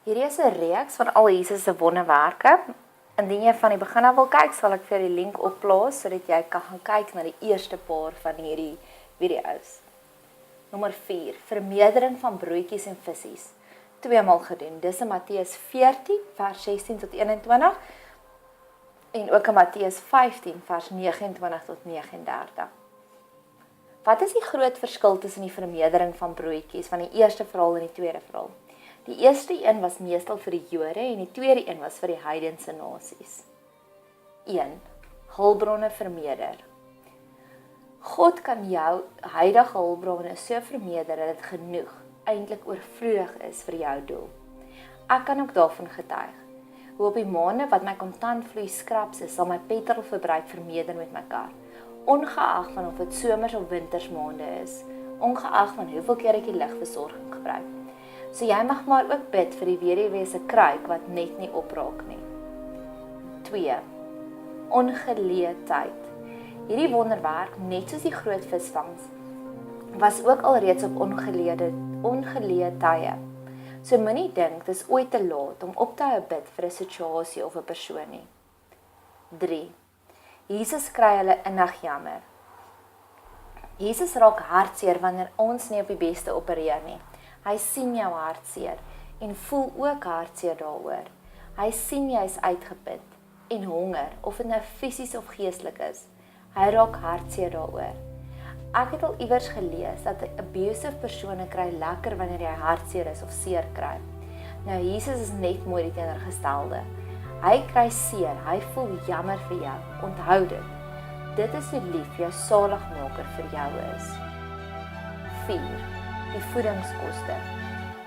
Hierdie is 'n reeks van al Jesus se wonderwerke. Indien jy van die begin af wil kyk, sal ek vir die link opplaas sodat jy kan gaan kyk na die eerste paar van hierdie video's. Nommer 4, vermeerdering van broodjies en visse. Tweemaal gedoen. Dis in Matteus 14 vers 16 tot 21 en ook in Matteus 15 vers 29 tot 39. Wat is die groot verskil tussen die vermeerdering van broodjies van die eerste verhaal en die tweede verhaal? Die eerste een was meestal vir die Jode en die tweede een was vir die heidense nasies. 1. Hulpbronne vermeerder. God kan jou huidige hulpbronne so vermeerder dat dit genoeg, eintlik oorvloedig is vir jou doel. Ek kan ook daarvan getuig. Hoe op die maande wat my kontantvloei skraps is, sal my petrolverbruik vermeerder met my kar. Ongeag van of dit somers of wintersmaande is, ongeag van hoeveel keer ek die ligversorging gebruik. So jy mag maar ook bid vir die weduwee se kruik wat net nie opraak nie. 2. Ongeleë tyd. Hierdie wonderwerk, net soos die groot visvangs, was ook alreeds op ongeleë tye. So moenie dink dis ooit te laat om op te hou bid vir 'n situasie of 'n persoon nie. 3. Jesus kry hulle innig jammer. Jesus raak hartseer wanneer ons nie op die beste opereer nie. Hy sien jou hartseer en voel ook hartseer daaroor. Hy sien jy is uitgeput en honger, of dit nou fisies of geestelik is. Hy raak hartseer daaroor. Ek het al iewers gelees dat 'n abusive persone kry lekker wanneer jy hartseer is of seer kry. Nou Jesus is net mooi die teenoorgestelde. Hy kry seer, hy voel jammer vir jou. Onthou dit. Dit is hoe lief jou saligmaker vir jou is. 4. Die voedingskoste.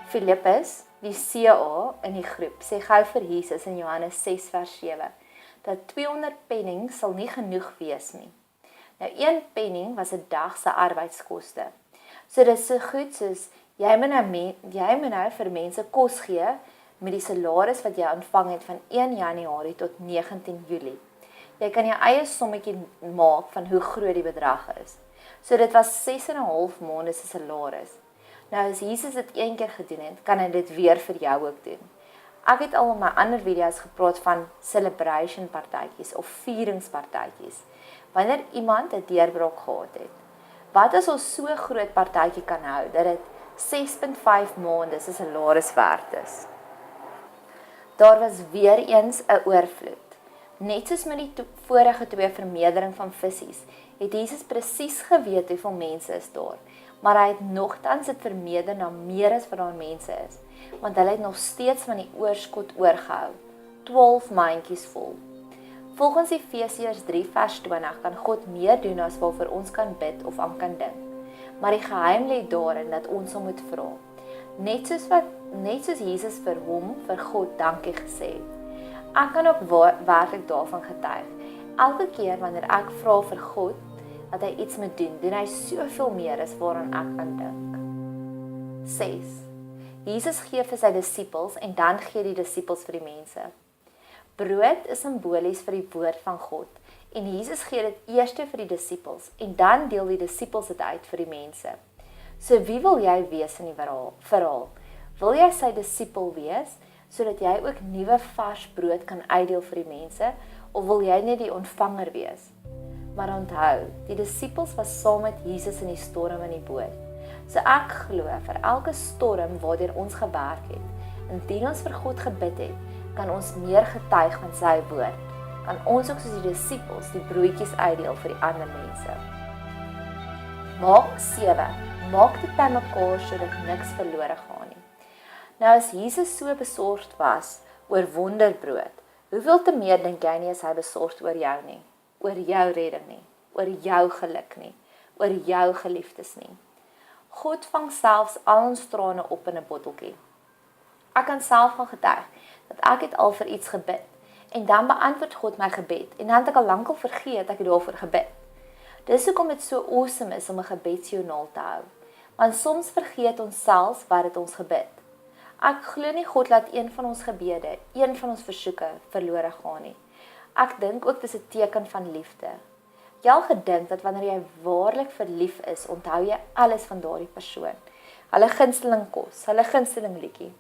Filippus, die CA in die groep, sê gou vir Jesus in Johannes 6 vers 7, dat 200 penning sal nie genoeg wees nie. Nou 1 penning was 'n dag se arbeidskoste. So dit is so goed soos, jy moet nou vir mense kos gee met die salaris wat jy ontvang het van 1 Januarie tot 19 Julie. Jy kan jou eie sommetjie maak van hoe groot die bedrag is. So dit was 6,5 maande se salaris. Nou as Jesus dit een keer gedoen het, kan hy dit weer vir jou ook doen. Ek het al in my ander video's gepraat van celebration partytjies of vieringspartytjies. Wanneer iemand 'n deurbraak gehad het. Wat as ons so groot partytjie kan hou dat dit 6,5 maande se salaris werd is? Daar was weer eens 'n oorvloed. Net soos met die vorige 2 vermeerdering van visse, het Jesus presies geweet hoeveel mense is daar, maar hy het nogtans dit vermeerder na meer as wat daar mense is, want hulle het nog steeds van die oorskot oorgehou, 12 mandjies vol. Volgens Efesiërs 3 vers 20 kan God meer doen as waarvoor ons kan bid of aan kan dink, maar die geheim lê daarin dat ons hom moet vra. Net soos Jesus vir God dankie gesê het. Ek kan ook werklik daarvan getuig. Elke keer wanneer ek vra vir God dat hy iets moet doen, doen hy soveel meer as waaraan ek kan dink. 6. Jesus gee vir sy disippels en dan gee die disippels vir die mense. Brood is simbolies vir die woord van God en Jesus gee dit eers vir die disippels en dan deel die disippels dit uit vir die mense. So wie wil jy wees in die verhaal? Wil jy sy disipel wees, sodat jy ook nuwe vars brood kan uitdeel vir die mense, of wil jy net die ontvanger wees? Maar onthou, die disippels was saam met Jesus in die storm in die boot. So ek glo vir elke storm waardeur ons gewerk het, indien ons vir God gebid het, kan ons meer getuig van sy woord. Kan ons ook soos die disippels die broodjies uitdeel vir die ander mense. Maak 7. Maak dit by mekaar sodat niks verlore gaan nie. Nou as Jesus so besorgd was oor wonderbrood, hoeveel te meer dink jy nie is hy besorgd oor jou nie, oor jou redding nie, oor jou geluk nie, oor jou geliefdes nie. God vang selfs al ons trane op in 'n botteltjie. Ek kan self van getuig dat ek het al vir iets gebid en dan beantwoord God my gebed en dan het ek al lankal vergeet ek het daarvoor gebid. Dis hoekom dit so awesome is om 'n gebedsjoernaal te hou, want soms vergeet ons selfs wat het ons gebid. Ek glo nie God laat een van ons gebede, een van ons versoeke verlore gaan nie. Ek dink ook dis 'n teken van liefde. Jy al gedink dat wanneer jy waarlik verlief is, onthou jy alles van daardie persoon. Hulle gunsteling kos, hulle gunsteling liedjie.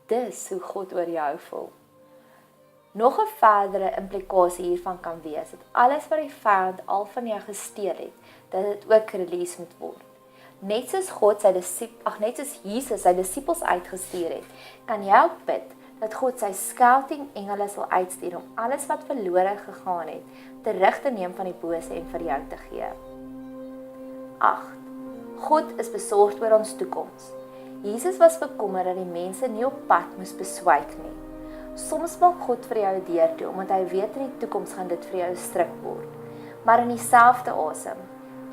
dis hoe God oor jou voel. Nog 'n verdere implikasie hiervan kan wees dat alles wat die vyand al van jou gesteel het, dat dit ook release moet word. Net soos Jesus sy disippels uitgestuur het, kan jy ook bid dat God sy scouting engele sal uitstuur om alles wat verlore gegaan het, terug te neem van die bose en vir jou te gee. 8. God is besorgd oor ons toekoms. Jesus was bekommerd dat die mense nie op pad moes beswyk nie. Soms maak God vir jou 'n deur toe, omdat hy weet in die toekoms gaan dit vir jou 'n stryk word. Maar in dieselfde asem,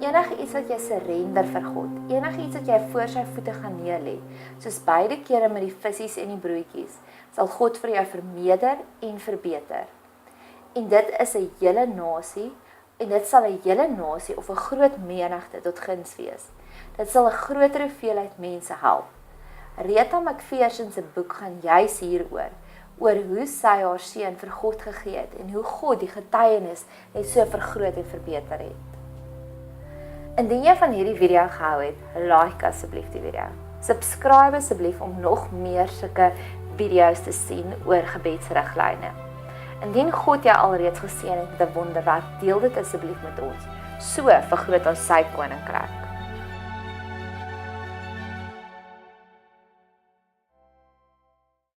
enige iets wat jy surrender vir God, enige iets wat jy voor sy voete gaan neerlê, soos beide kere met die visse en die broodjies, sal God vir jou vermeerder en verbeter. En dit is 'n hele nasie, en dit sal 'n hele nasie of 'n groot menigte tot guns wees. Dit sal 'n groter hoeveelheid mense help. Rita McPherson se boek gaan juis hieroor, oor hoe sy haar seun vir God gegee het en hoe God die getuienis net so vergroot en verbeter het. Indien jy van hierdie video gehou het, like asseblief die video. Subscribe asseblief om nog meer sulke video's te sien oor gebedsriglyne. Indien God jou alreeds geseën het met 'n wonderwerk, deel dit asseblief met ons. So vergroot ons sy koninkryk.